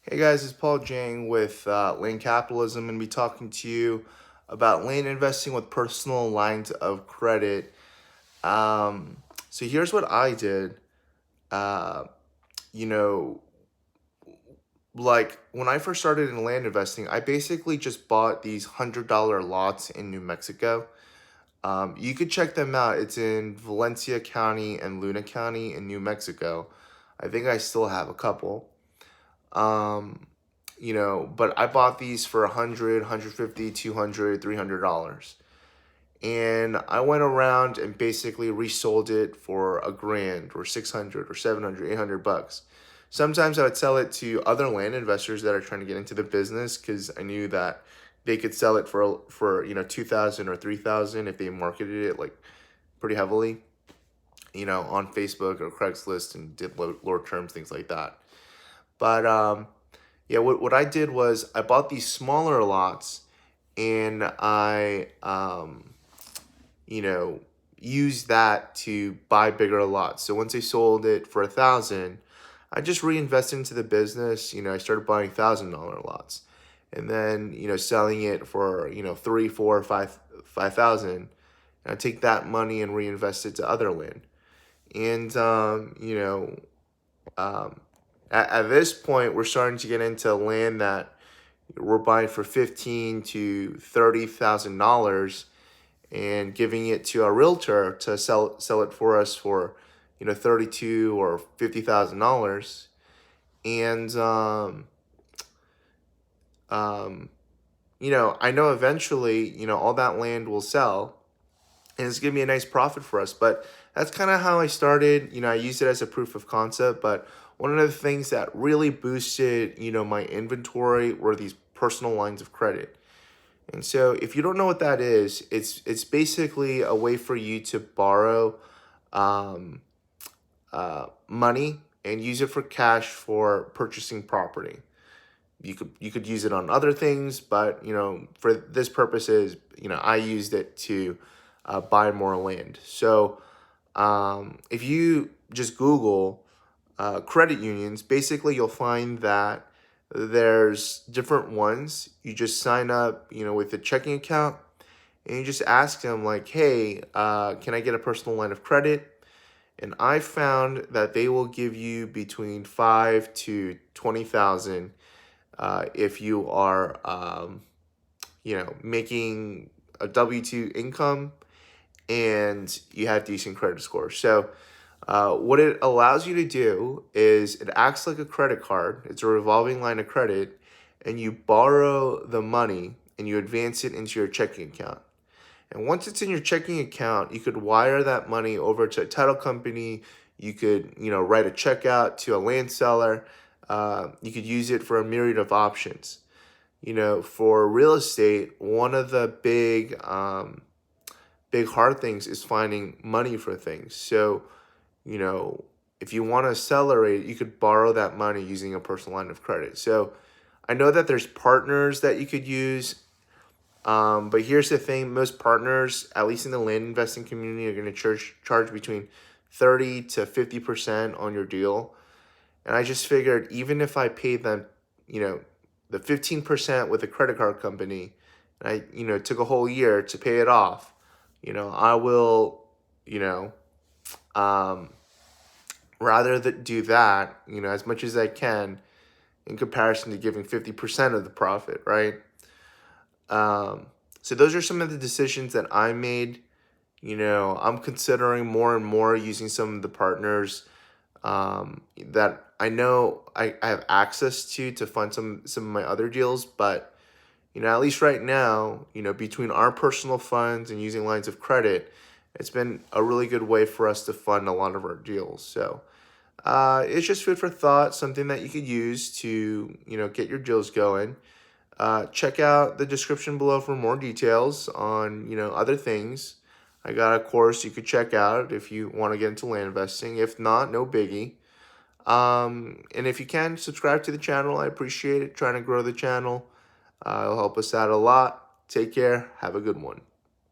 Hey guys, it's Paul Jang with Lane Capitalism, and be talking to you about lane investing with personal lines of credit. Um, so here's what I did. Uh, you know, like when I first started in land investing, I basically just bought these $100 lots in New Mexico. You could check them out. It's in Valencia County and Luna County in New Mexico. I think I still have a couple. Um, but I bought these for 100, 150, 200, $300. And I went around and basically resold it for a grand or 600 or 700, 800 bucks. Sometimes I would sell it to other land investors that are trying to get into the business because I knew that they could sell it for 2,000 or 3,000 if they marketed it like pretty heavily, on Facebook or Craigslist and did lower terms, things like that. But yeah, what I did was I bought these smaller lots and I you know used that to buy bigger lots. So once I sold it for 1,000, I just reinvested into the business. I started buying $1,000 lots, and then selling it for 3, 4, 5,000. And I take that money and reinvest it to other land. And um, at this point, we're starting to get into land that we're buying for $15,000 to $30,000 and giving it to a realtor to sell it for us for 32 or $50,000. And um, I know eventually all that land will sell, and it's gonna be a nice profit for us. But that's kind of how I started. I used it as a proof of concept, but one of the things that really boosted my inventory were these personal lines of credit. And so if you don't know what that is, it's basically a way for you to borrow um, money and use it for cash for purchasing property. You could use it on other things, but for this purposes, I used it to buy more land. So if you just Google credit unions, basically you'll find that there's different ones. You just sign up, with a checking account, and you just ask them like, "Hey, can I get a personal line of credit?" And I found that they will give you between 5 to 20,000 if you are, making a W-2 income and you have decent credit scores. So what it allows you to do is it acts like a credit card. It's a revolving line of credit, and you borrow the money and you advance it into your checking account. And once it's in your checking account, you could wire that money over to a title company. You could, write a check out to a land seller. You could use it for a myriad of options. For real estate, one of the big hard things is finding money for things. So, you know, if you want to accelerate, you could borrow that money using a personal line of credit. So I know that there's partners that you could use. But here's the thing: most partners, at least in the land investing community, are going to charge between 30 to 50% on your deal. And I just figured, even if I paid them, the 15% with a credit card company, and I, took a whole year to pay it off, I will, you know, um, rather that do that, as much as I can, in comparison to giving 50% of the profit, right? Um, so those are some of the decisions that I made. I'm considering more and more using some of the partners that I know I have access to fund some of my other deals. But at least right now, between our personal funds and using lines of credit, it's been a really good way for us to fund a lot of our deals. So it's just food for thought, something that you could use to get your deals going. Check out the description below for more details on other things. I got a course you could check out if you want to get into land investing. If not, no biggie. And if you can, subscribe to the channel. I appreciate it. Trying to grow the channel. It'll help us out a lot. Take care. Have a good one.